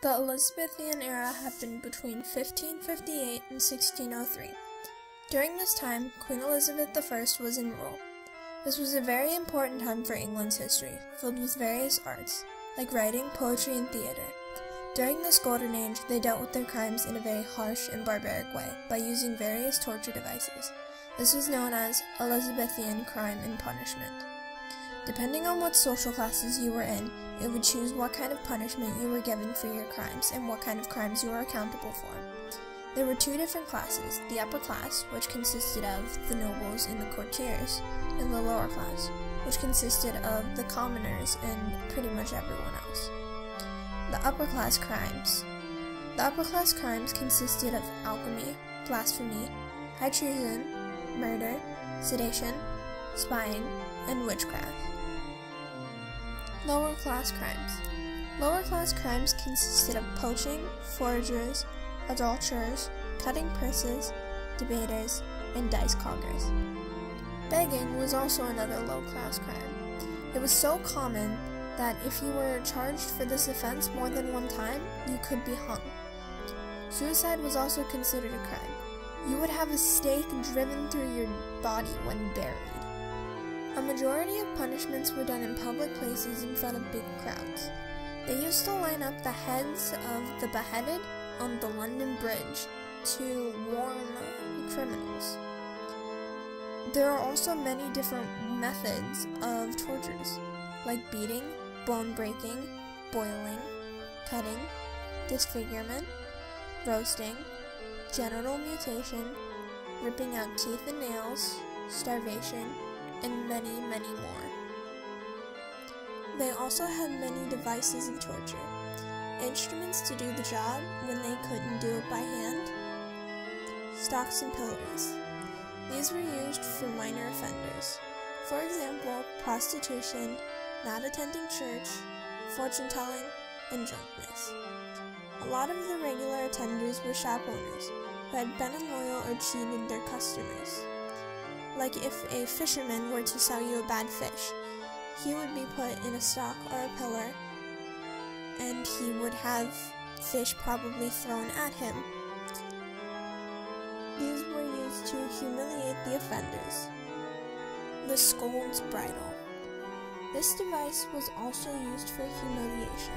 The Elizabethan era happened between 1558 and 1603. During this time, Queen Elizabeth I was in rule. This was a very important time for England's history, filled with various arts, like writing, poetry, and theater. During this golden age, they dealt with their crimes in a very harsh and barbaric way by using various torture devices. This was known as Elizabethan crime and punishment. Depending on what social classes you were in, it would choose what kind of punishment you were given for your crimes and what kind of crimes you were accountable for. There were two different classes, the upper class, which consisted of the nobles and the courtiers, and the lower class, which consisted of the commoners and pretty much everyone else. The upper class crimes. The upper class crimes consisted of alchemy, blasphemy, high treason, murder, sedition, spying, and witchcraft. Lower class crimes. Lower class crimes consisted of poaching, foragers, adulterers, cutting purses, debaters, and dice coggers. Begging was also another low-class crime. It was so common that if you were charged for this offense more than one time, you could be hung. Suicide was also considered a crime. You would have a stake driven through your body when buried. A majority of punishments were done in public places in front of big crowds. They used to line up the heads of the beheaded on the London Bridge to warn criminals. There are also many different methods of tortures, like beating, bone breaking, boiling, cutting, disfigurement, roasting, genital mutilation, ripping out teeth and nails, starvation, and many, many more. They also had many devices of torture. Instruments to do the job when they couldn't do it by hand. Stocks and pillories. These were used for minor offenders. For example, prostitution, not attending church, fortune-telling, and drunkenness. A lot of the regular attenders were shop owners who had been unloyal or cheated their customers. Like if a fisherman were to sell you a bad fish, he would be put in a stock or a pillar, and he would have fish probably thrown at him. These were used to humiliate the offenders. The scold's bridle. This device was also used for humiliation.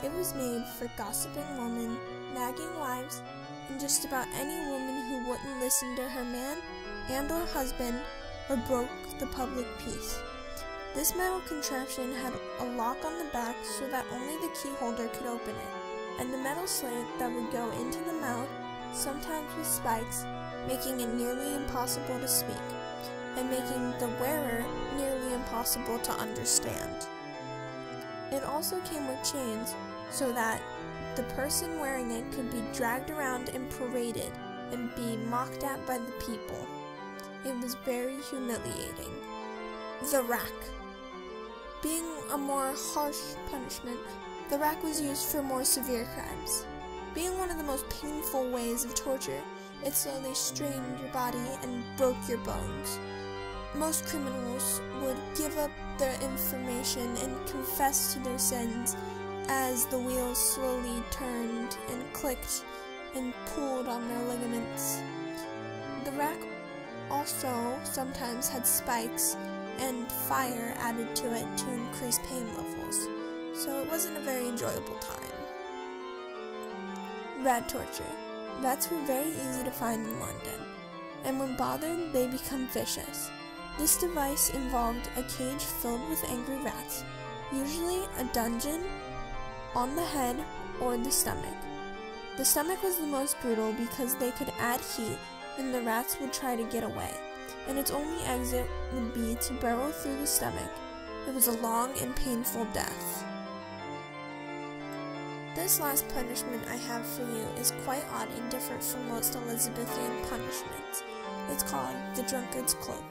It was made for gossiping women, nagging wives, and just about any woman who wouldn't listen to her man and or husband or broke the public peace. This metal contraption had a lock on the back so that only the key holder could open it, and the metal slit that would go into the mouth, sometimes with spikes, making it nearly impossible to speak, and making the wearer nearly impossible to understand. It also came with chains so that the person wearing it could be dragged around and paraded and be mocked at by the people. It was very humiliating. The rack. Being a more harsh punishment, the rack was used for more severe crimes. Being one of the most painful ways of torture, it slowly strained your body and broke your bones. Most criminals would give up their information and confess to their sins as the wheels slowly turned and clicked and pulled on their ligaments. The rack also sometimes had spikes and fire added to it to increase pain levels, so it wasn't a very enjoyable time. Rat torture. Rats were very easy to find in London, and when bothered, they become vicious. This device involved a cage filled with angry rats, usually a dungeon, on the head or the stomach. The stomach was the most brutal because they could add heat and the rats would try to get away, and its only exit would be to burrow through the stomach. It was a long and painful death. This last punishment I have for you is quite odd and different from most Elizabethan punishments. It's called the Drunkard's Cloak.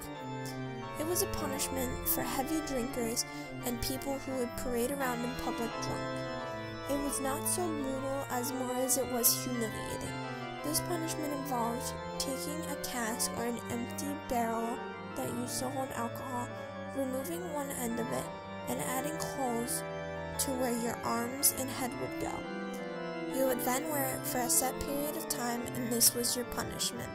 It was a punishment for heavy drinkers and people who would parade around in public drunk. It was not so brutal as more as it was humiliating. This punishment involved taking a cask or an empty barrel that used to hold alcohol, removing one end of it, and adding holes to where your arms and head would go. You would then wear it for a set period of time, and this was your punishment.